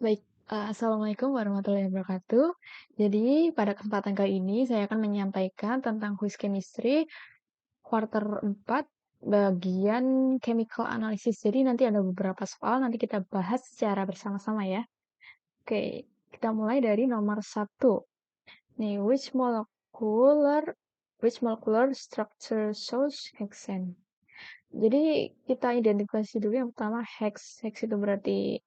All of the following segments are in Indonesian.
Baik, assalamualaikum warahmatullahi wabarakatuh. Jadi pada kesempatan kali ini saya akan menyampaikan tentang quiz chemistry quarter 4 bagian chemical analysis. Jadi nanti ada beberapa soal nanti kita bahas secara bersama-sama ya. Oke, kita mulai dari nomor satu. Nih, which molecular structure shows hexane? Jadi kita identifikasi dulu yang pertama hex. Hex itu berarti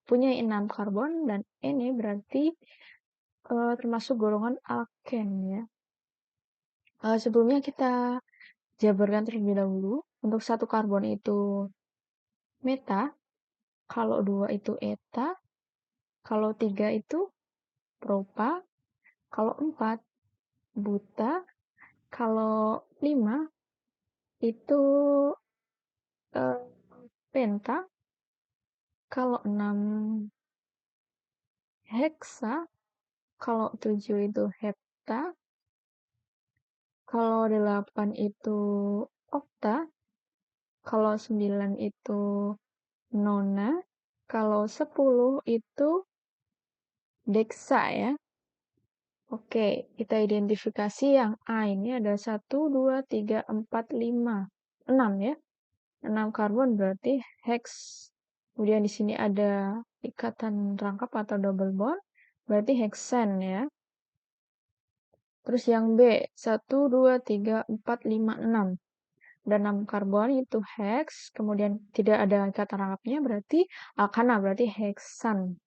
punya 6 karbon dan ini berarti termasuk golongan alken ya. Sebelumnya kita jabarkan terlebih dahulu. Untuk satu karbon itu meta, kalau dua itu eta, kalau tiga itu propa, kalau empat buta, kalau lima itu eh, penta, kalau enam heksa, kalau tujuh itu hepta, kalau delapan itu okta, kalau sembilan itu nona, kalau 10 itu deksa ya. Oke, kita identifikasi yang A ini ada 1, 2, 3, 4, 5, 6 ya. 6 karbon berarti hex. Kemudian di sini ada ikatan rangkap atau double bond, berarti hexane ya. Terus yang B, 1, 2, 3, 4, 5, 6. Dan 6 karbon itu hex, kemudian tidak ada ikatan rangkapnya berarti alkana, berarti heksan.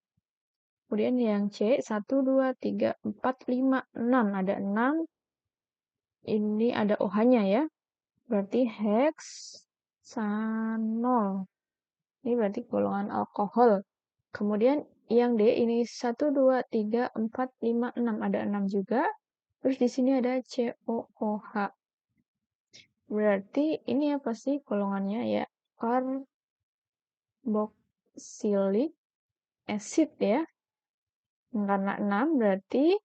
Kemudian yang C, 1, 2, 3, 4, 5, 6. Ada 6, ini ada OH-nya ya, berarti heksanol. Ini berarti golongan alkohol. Kemudian yang D ini 1, 2, 3, 4, 5, 6. Ada 6 juga. Terus di sini ada COOH. Berarti ini apa sih golongannya ya? Carboxylic acid ya. Karena 6 berarti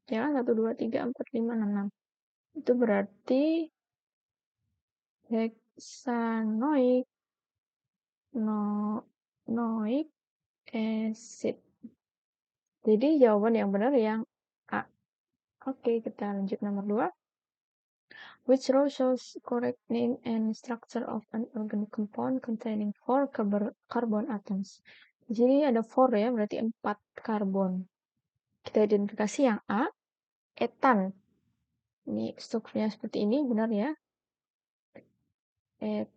ya kan 1, 2, 3, 4, 5, 6. Itu berarti hexanoic noic acid. Jadi jawaban yang benar yang A. Oke, kita lanjut nomor 2. Which row shows correct name and structure of an organic compound containing 4 carbon atoms? Jadi ada 4 ya, berarti 4 karbon. Kita identifikasi yang A, etan. Ini strukturnya seperti ini, benar ya? Etan.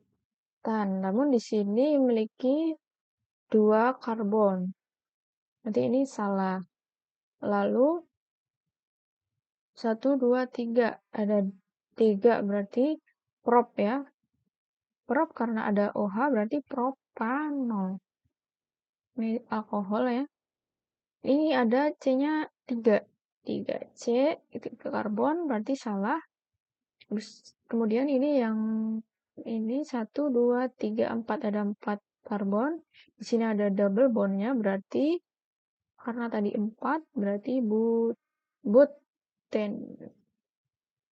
Namun di sini memiliki 2 karbon. Nanti ini salah. Lalu 1, 2, 3. Ada 3 berarti prop ya. Prop karena ada OH berarti propanol. Ini alkohol ya. Ini ada C-nya 3. 3C itu ke karbon berarti salah. Terus kemudian ini yang ini 1, 2, 3, 4 ada 4 karbon. Di sini ada double bondnya berarti karena tadi 4 berarti buten.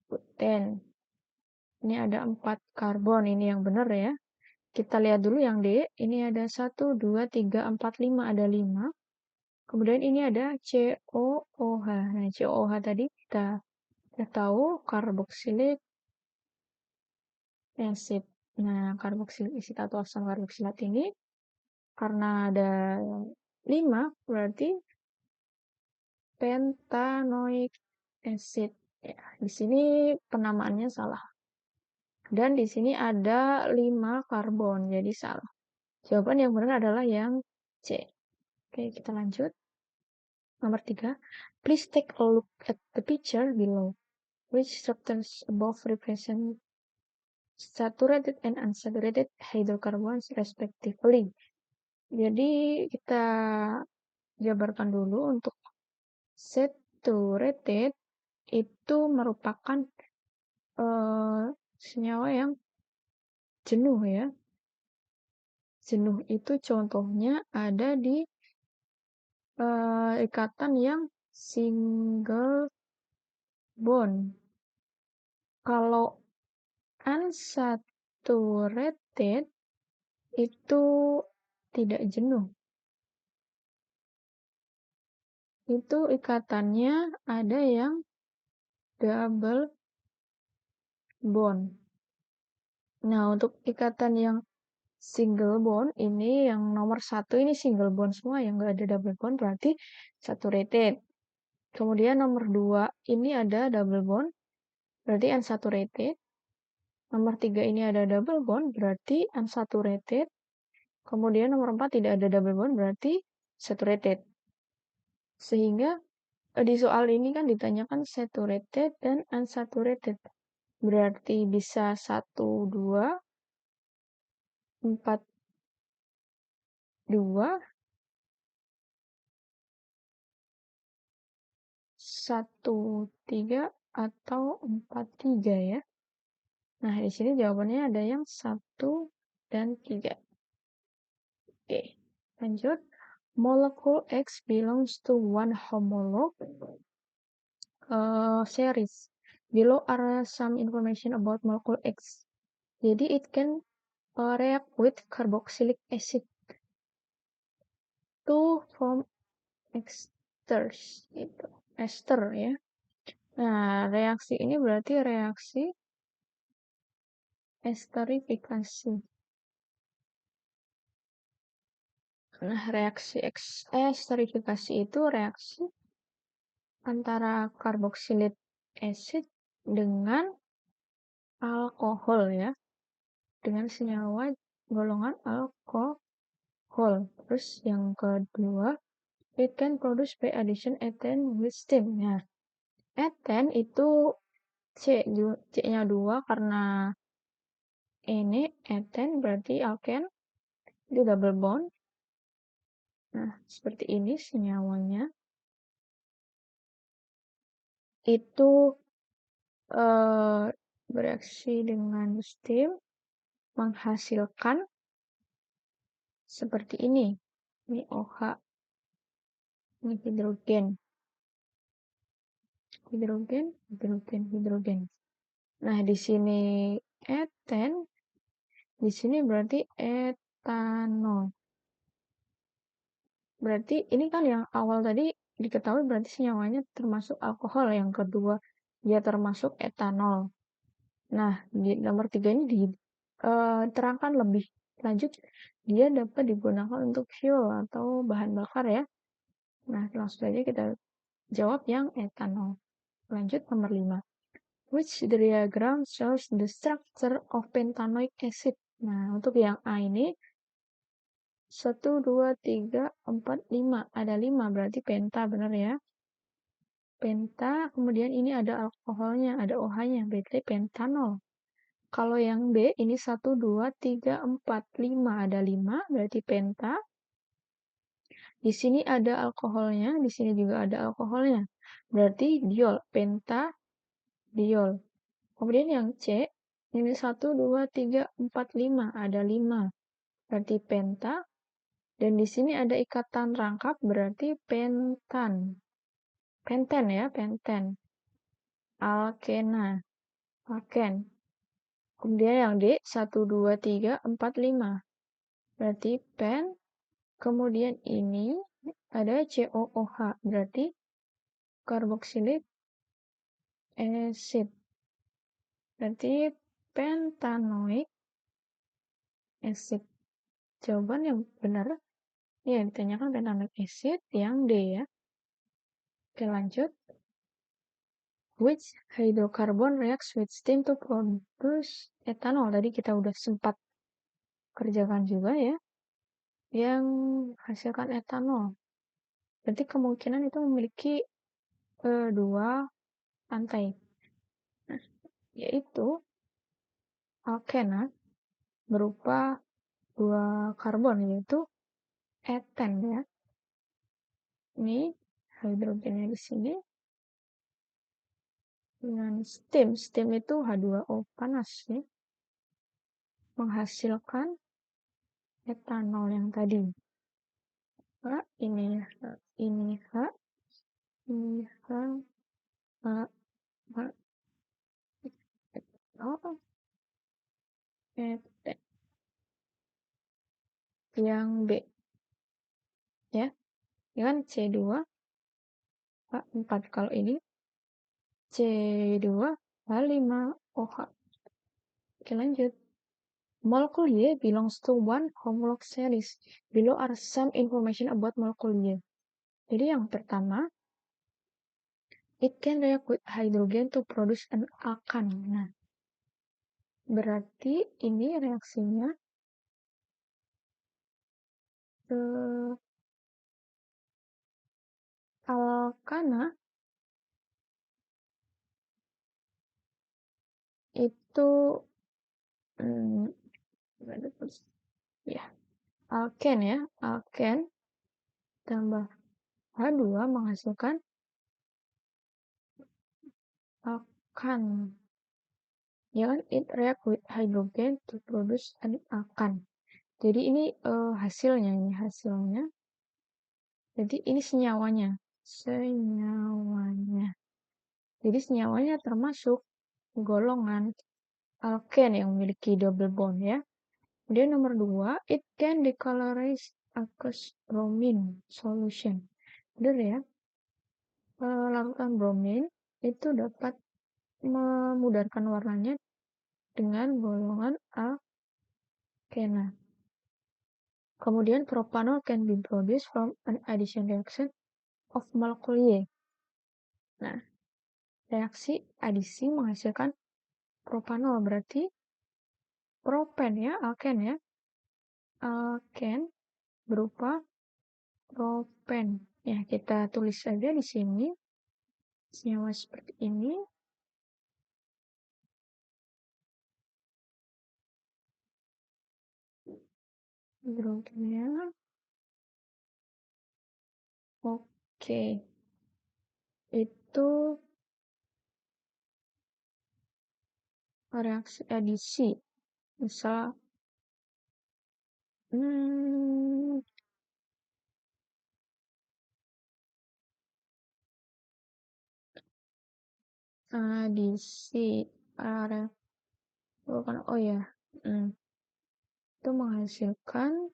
Buten. Ini ada 4 karbon, ini yang benar ya. Kita lihat dulu yang D, ini ada 1, 2, 3, 4, 5, ada 5. Kemudian ini ada COOH. Nah, COOH tadi kita udah tahu carboxylic acid. Nah, carboxylic acid atau asam karboksilat ini karena ada 5 berarti pentanoic acid. Ya, di sini penamaannya salah. Dan di sini ada 5 karbon, jadi salah. Jawaban yang benar adalah yang C. Oke, kita lanjut. Nomor 3. Please take a look at the picture below. Which structures above represent saturated and unsaturated hydrocarbons respectively? Jadi kita jabarkan dulu untuk saturated itu merupakan senyawa yang jenuh ya. Jenuh itu contohnya ada di ikatan yang single bond. Kalau unsaturated itu tidak jenuh. itu ikatannya ada yang double bond. Nah, untuk ikatan yang single bond ini yang nomor 1 ini single bond semua yang nggak ada double bond berarti saturated. Kemudian nomor 2 ini ada double bond berarti unsaturated. Nomor 3 ini ada double bond berarti unsaturated. Kemudian nomor 4 tidak ada double bond berarti saturated. Sehingga di soal ini kan ditanyakan saturated dan unsaturated. Berarti bisa 1, 2, 4, 2, 1, 3, atau 4, 3 ya. Nah, di sini jawabannya ada yang 1 dan 3. Oke, lanjut. Molecule X belongs to one homolog series. Below are some information about molecule X. Jadi it can react with carboxylic acid to form esters itu ester ya. Nah, reaksi ini berarti reaksi esterifikasi. Nah, reaksi esterifikasi itu reaksi antara carboxylic acid dengan alkohol ya, dengan senyawa golongan alkohol. Terus yang kedua, it can produce by addition ethane with steam. Nah, ethane itu C-nya 2 karena ini ethane berarti alken, itu double bond. Nah, seperti ini senyawanya. Itu bereaksi dengan steam menghasilkan seperti ini. Ini OH, ini hidrogen. Hidrogen. Nah, di sini ethane, di sini berarti etanol. Berarti ini kan yang awal tadi diketahui berarti senyawanya termasuk alkohol. Yang kedua, dia termasuk etanol. Nah, di nomor 3 ini diterangkan lebih lanjut, dia dapat digunakan untuk fuel atau bahan bakar ya. Nah, langsung saja kita jawab yang etanol. Lanjut nomor 5. Which diagram shows the structure of pentanoic acid? Nah, untuk yang A ini 1, 2, 3, 4, 5. Ada 5 berarti penta benar ya. Penta, kemudian ini ada alkoholnya, ada OH-nya, berarti pentanol. Kalau yang B ini 1, 2, 3, 4, 5. Ada 5 berarti penta. Di sini ada alkoholnya, di sini juga ada alkoholnya. Berarti diol, penta diol. Kemudian yang C, ini 1, 2, 3, 4, 5. Ada 5. Berarti penta. Dan di sini ada ikatan rangkap, berarti pentan. Penten ya, penten. Alkena. Alken. Kemudian yang D, 1, 2, 3, 4, 5. Berarti pen. Kemudian ini ada COOH. Berarti carboxylic acid. Berarti pentanoic acid. Jawaban yang benar, ya ditanyakan pentanoic acid yang D ya. Oke, lanjut. Which hydrocarbon reacts with steam to produce ethanol? Tadi kita udah sempat kerjakan juga ya. Yang hasilkan etanol. Berarti kemungkinan itu memiliki dua lantai. Nah, yaitu alkena berupa dua karbon, yaitu eten ya. Ini hidrogennya di sini. Dengan steam. Steam itu H2O panas ya. Menghasilkan etanol yang tadi. H, ini H, ini H, ini H, H, H, oh, eten. Yang B ya. Ini kan C2 H4. Kalau ini C2H5OH. Oke, lanjut. Molecule Y belongs to one homolog series. Below are some information about molecule Y. Jadi yang pertama, it can react with hydrogen to produce an alkane. Nah, berarti ini reaksinya alkana itu ya alken ya, alken tambah H2 menghasilkan alkan. Ya kan, it react with hydrogen to produce an alkan. Jadi ini hasilnya. Jadi ini senyawanya. Jadi senyawanya termasuk golongan alken yang memiliki double bond ya. Kemudian nomor 2, it can decolorize aqueous bromine solution. Benar ya? Larutan bromin itu dapat memudarkan warnanya dengan golongan alkena. Kemudian propanol can be produced from an addition reaction of molecule Y. Nah, reaksi adisi menghasilkan propanol, berarti propen ya, alken ya. Alken berupa propen. Ya, kita tulis saja di sini. Senyawa seperti ini. Hidrogennya. Oke. Itu reaksi adisi. Misal adisi bukan, oh ya, itu menghasilkan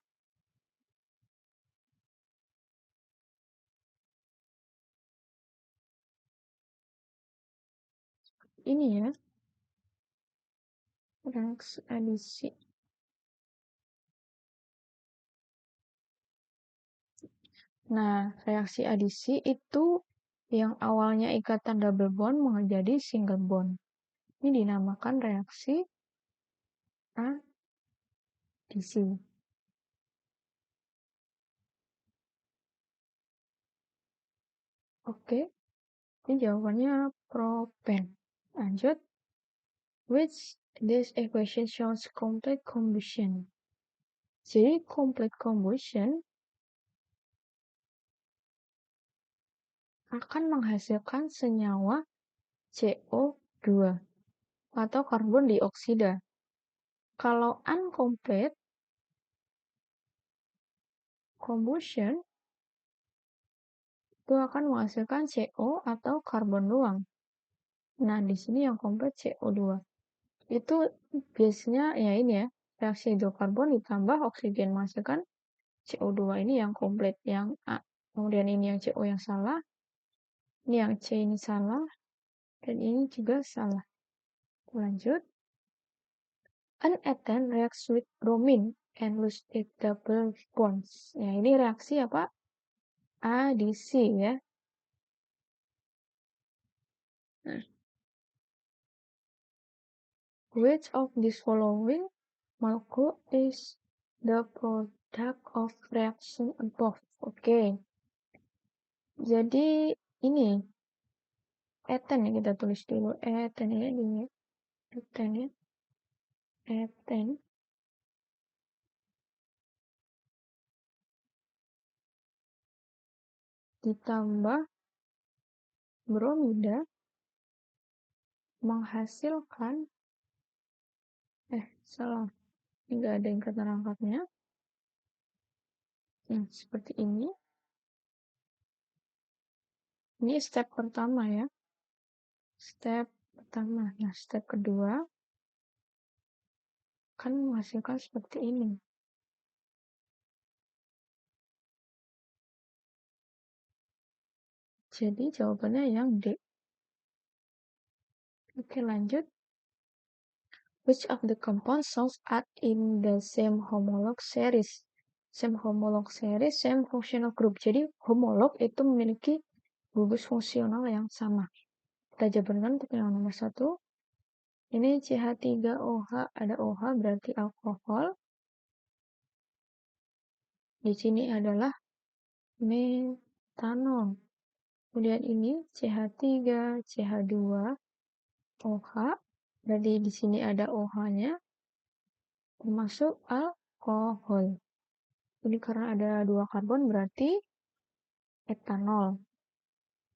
ini ya, reaksi adisi. Nah, reaksi adisi itu yang awalnya ikatan double bond menjadi single bond. Ini dinamakan reaksi adisi. Oke, ini jawabannya propen. Lanjut. Which this equation shows complete combustion. Jadi complete combustion akan menghasilkan senyawa CO2 atau karbon dioksida. Kalau incomplete combustion itu akan menghasilkan CO atau karbon luang. Nah, di sini yang komplit CO2. Itu biasanya ya ini ya, reaksi hidrokarbon ditambah oksigen menghasilkan CO2. Ini yang komplit, yang A. Kemudian ini yang CO yang salah. Ini yang C ini salah. Dan ini juga salah. Lanjut. An ethane reacts with bromine and lose its double bonds. Ya, ini reaksi apa? Adisi ya. Nah. Which of these following molecule is the product of reaction above? Oke. Jadi ini ethane yang kita tulis dulu. Ethane ya ini. Ethane ya. Ethane ditambah bromida menghasilkan salah. Enggak ada yang keterangkatnya. Nah, seperti ini. Ini step pertama ya. Step pertama. Nah, step kedua kan menghasilkan seperti ini. Jadi jawabannya yang D. Oke, lanjut. Which of the compound songs are in the same homolog series? Same homolog series, same functional group. Jadi homolog itu memiliki gugus fungsional yang sama. Kita jabarkan untuk yang nomor 1. Ini CH3OH, ada OH berarti alkohol. Di sini adalah metanol. Kemudian ini CH3, CH2, OH. Berarti di sini ada OH-nya, termasuk alkohol. Ini karena ada 2 karbon berarti etanol.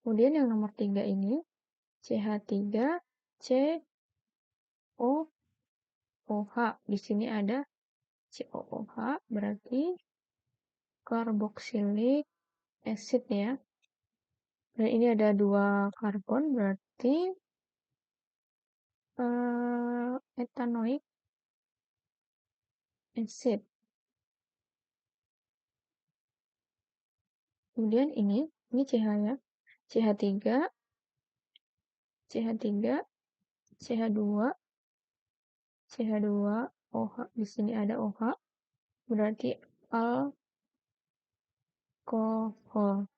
Kemudian yang nomor 3 ini CH3, COOH. Di sini ada COOH berarti carboxylic acid ya. Dan ini ada 2 karbon berarti ethanoic acid. Kemudian ini CH ya. CH3, CH3, CH2, CH2, OH. Di sini ada OH berarti alkohol.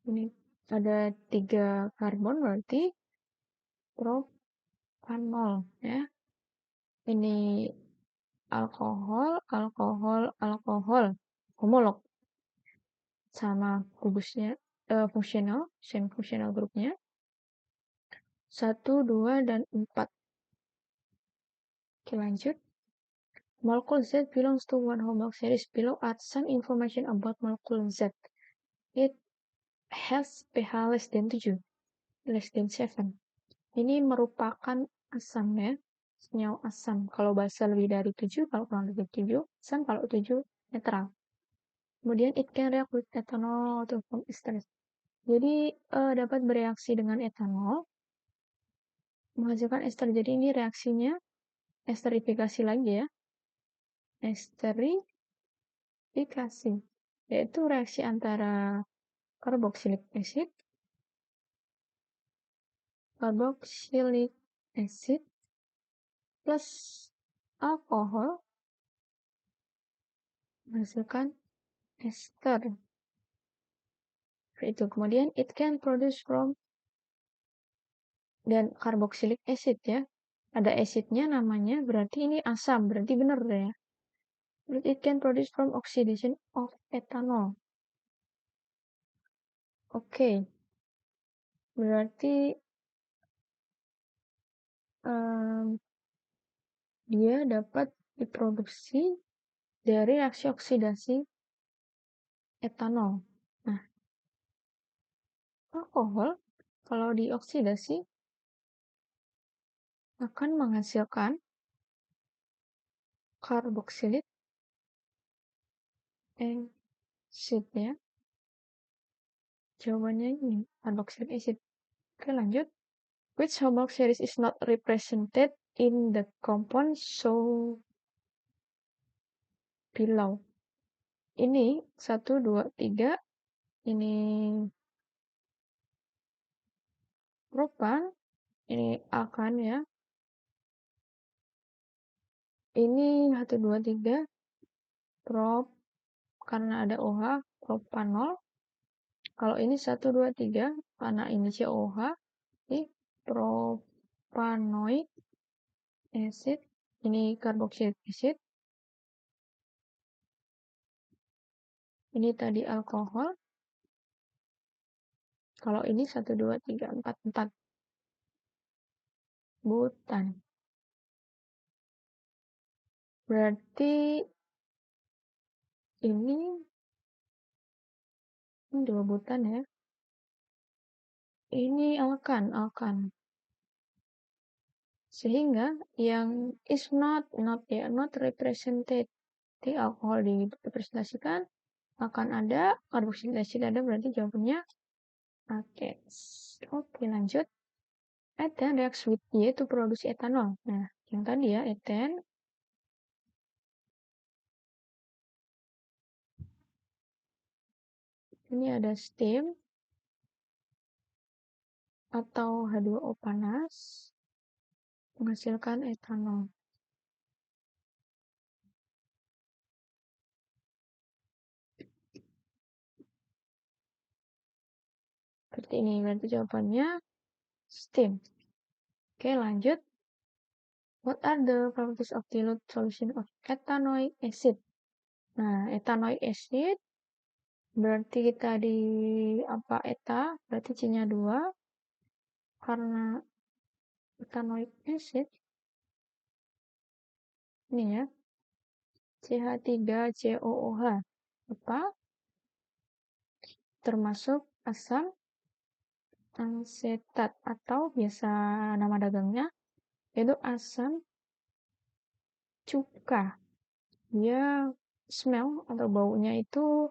Ini ada 3 karbon berarti propanol ya. Ini alkohol, alkohol, alkohol. Homolog. Sama gugusnya fungsional, same fungsional grupnya. 1, 2, dan 4. Oke, lanjut. Molecule Z belongs to one homolog series. Below are some information about molecule Z. It has pH less than 7, less than 7. Ini merupakan asam ya, senyawa asam. Kalau bahasa lebih dari 7, kalau kurang dari 7, asam, kalau 7, netral. Kemudian it can react with ethanol to form ester. Jadi dapat bereaksi dengan etanol, menghasilkan ester. Jadi ini reaksinya esterifikasi lagi ya. Esterifikasi, yaitu reaksi antara carboxylic acid plus alkohol menghasilkan ester. Itu kemudian it can produce from dan carboxylic acid ya. Ada acidnya namanya, berarti ini asam, berarti benar ya. But it can produce from oxidation of ethanol. Oke. Berarti dia dapat diproduksi dari reaksi oksidasi etanol. Nah, alkohol kalau dioksidasi akan menghasilkan carboxylic acid ya. Jawabannya ini carboxylic acid. Oke, lanjut. Which homolog series is not represented in the compound shown below? Ini 1, 2, 3. Ini propan. Ini alkan ya. Ini 1, 2, 3. Prop. Karena ada OH. Propanol. Kalau ini 1, 2, 3. Karena ini COH. Ini propanoic acid. Ini carboxylic acid. Ini tadi alkohol. Kalau ini 1, 2, 3, 4, 4. Butan. Berarti ini 2 butan ya. Ini alkan. Sehingga yang is not represented. Di alkohol direpresentasikan akan ada, carboxylic acid ada, berarti jawabannya oke. Oke, lanjut. Ethane reacts with Y to produce etanol. Nah, yang tadi ya, ethane. Ini ada steam. atau H2O panas menghasilkan etanol. Seperti ini, berarti jawabannya steam. Oke, lanjut. What are the properties of dilute solution of ethanoic acid? Nah, ethanoic acid berarti kita di apa eta, berarti C-nya 2. Karena ethanoic acid ini ya, CH3COOH. Apa? Termasuk asam asetat atau biasa nama dagangnya yaitu asam cuka. Dia smell atau baunya itu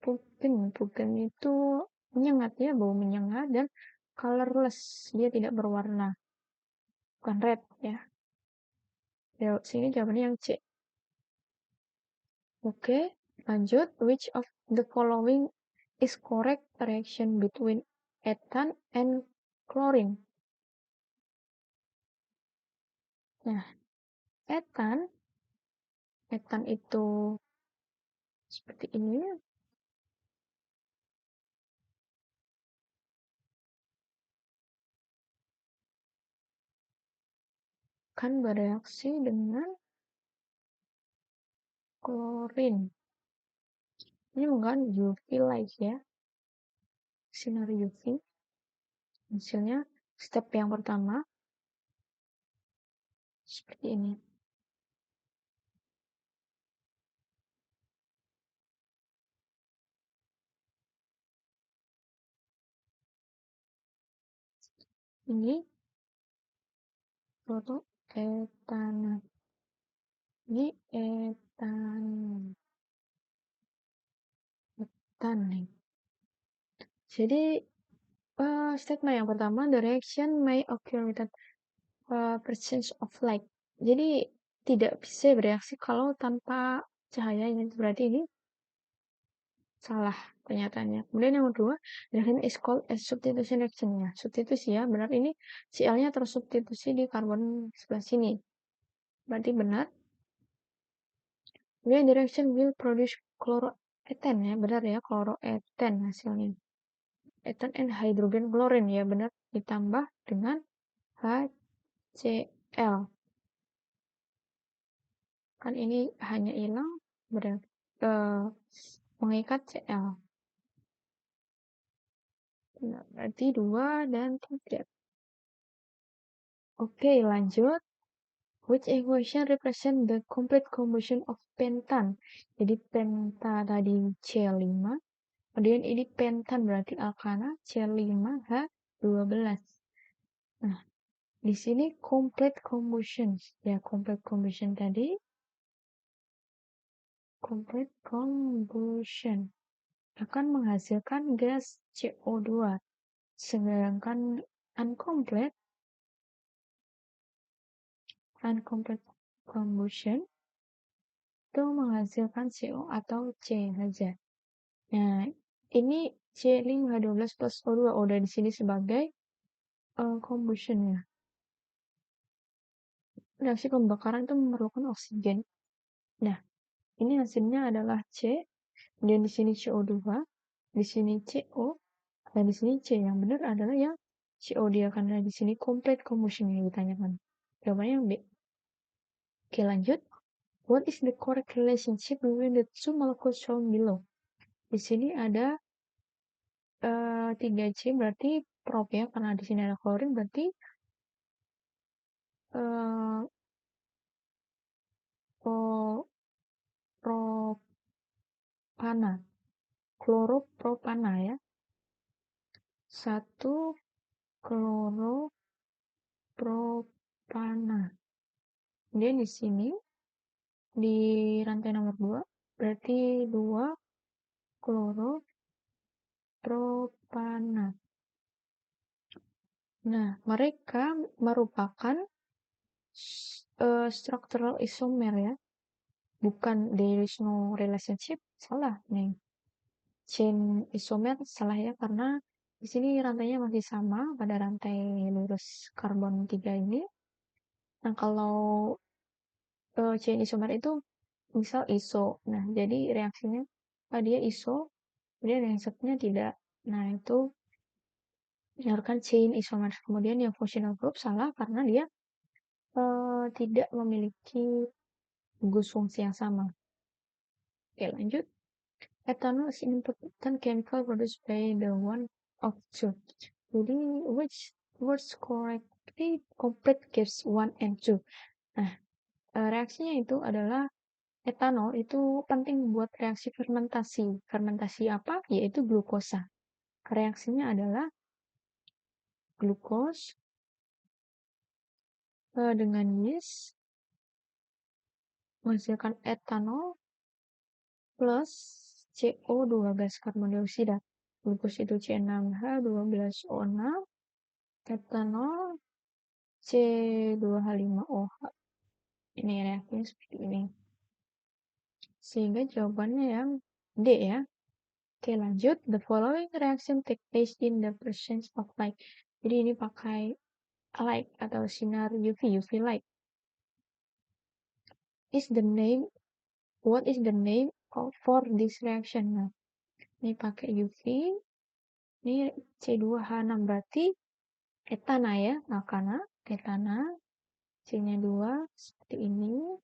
pugen itu menyengat ya, bau menyengat dan colorless, dia tidak berwarna, bukan red ya. Sini jawabannya yang C. Oke, lanjut. Which of the following is correct reaction between ethane and chlorine? Nah, etan itu seperti ini, kan bereaksi dengan klorin. Ini bukan UV light ya, sinar UV. Hasilnya step yang pertama seperti ini. Ini foto etana. Ini etan. Jadi statement yang pertama, the reaction may occur without presence of light. Jadi tidak bisa bereaksi kalau tanpa cahaya. Berarti ini salah pernyataannya. Kemudian yang kedua, reaction is called as substitution reaction ya. Substitusi ya, benar ini Cl-nya tersubstitusi di karbon sebelah sini. Berarti benar. Kemudian the reaction will produce chloroethane ya, benar ya, chloroethane hasilnya. Ethane and hydrogen chlorine ya, benar, ditambah dengan HCl. Kan ini hanya hilang mengikat Cl. Nah, berarti 2 dan 3. Oke, lanjut. Which equation represent the complete combustion of pentane? Jadi penta tadi C5, kemudian ini pentan berarti alkana C5H12. Nah, di sini complete combustion. Ya, complete combustion tadi complete combustion akan menghasilkan gas CO2. Sedangkan uncomplete combustion itu menghasilkan CO atau C saja. Nah, ini C5H12 plus O2 udah di sini sebagai combustion ya. Reaksi pembakaran itu memerlukan oksigen. Nah, ini hasilnya adalah C, dan di sini CO2, di sini CO, dan di sini C. Yang benar adalah yang CO dia karena di sini complete combustion yang ditanyakan. Jawabannya yang B. Oke, lanjut. What is the correct relationship between the two molecules shown below? Di sini ada 3C berarti prop ya, karena di sini ada klorin berarti uh, propana, kloropropana ya. 1 kloropropana. Kemudian di sini di rantai nomor 2 berarti 2 kloropropana. Nah, mereka merupakan structural isomer ya. Bukan there is no relationship, salah nih. Chain isomer salah ya, karena Di sini rantainya masih sama pada rantai lurus karbon 3 ini. Nah, kalau chain isomer itu misal iso. Nah, jadi reaksinya dia iso, kemudian yang satunya tidak. Nah, itu misalkan chain isomer. Kemudian yang functional group salah karena dia tidak memiliki gugus fungsi yang sama. Oke, lanjut. Ethanol is an important chemical produced by the one of two. Jadi, which words correctly complete gives one and two. Nah, reaksinya itu adalah etanol itu penting buat reaksi fermentasi. Fermentasi apa? Yaitu glukosa. Reaksinya adalah glukos dengan yeast menghasilkan etanol plus CO2 gas karbon dioksida. Glukos itu C6H12O6, etanol C2H5OH. Ini reaksinya seperti ini. Sehingga jawabannya yang D ya. Oke, lanjut. The following reaction take place in the presence of light. Jadi ini pakai light atau sinar UV light. What is the name for this reaction? Nah, ini pakai UV. Ini C2H6 berarti etana ya, makana etana. C-nya 2 seperti ini.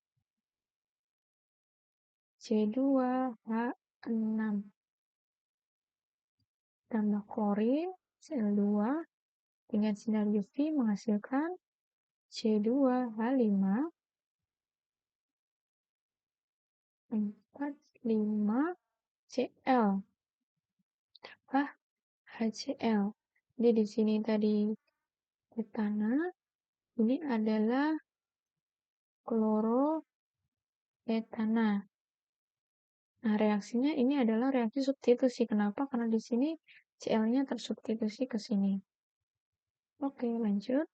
C2H6 tambah klorin Cl2 dengan sinar UV menghasilkan C2H5 4,5 Cl tambah HCl. Jadi di sini tadi etana, ini adalah kloroetana. Nah, reaksinya ini adalah reaksi substitusi. Kenapa? Karena di sini Cl-nya tersubstitusi ke sini. Oke, lanjut.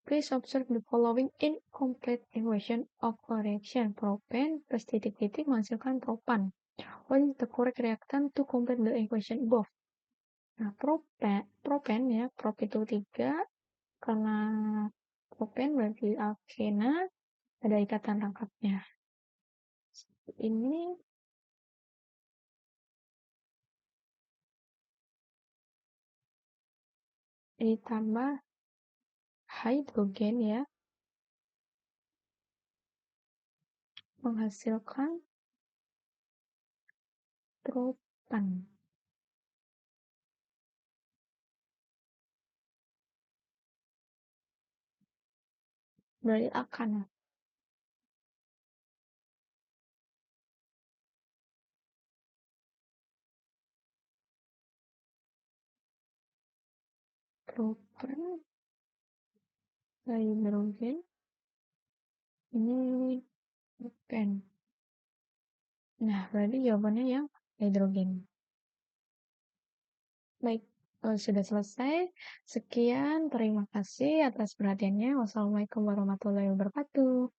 Please observe the following incomplete equation of a reaction. Propan plus titik-titik menghasilkan propan. What is the correct reactant to complete the equation above? Nah, propan ya, prop itu 3, karena propan berarti alkena, ada ikatan rangkapnya. Ini ditambah hidrogen ya, menghasilkan propan. Berarti akan ya. Propan, hidrogen, ini propan. Nah, berarti jawabannya yang hidrogen. Baik, sudah selesai. Sekian, terima kasih atas perhatiannya. Wassalamualaikum warahmatullahi wabarakatuh.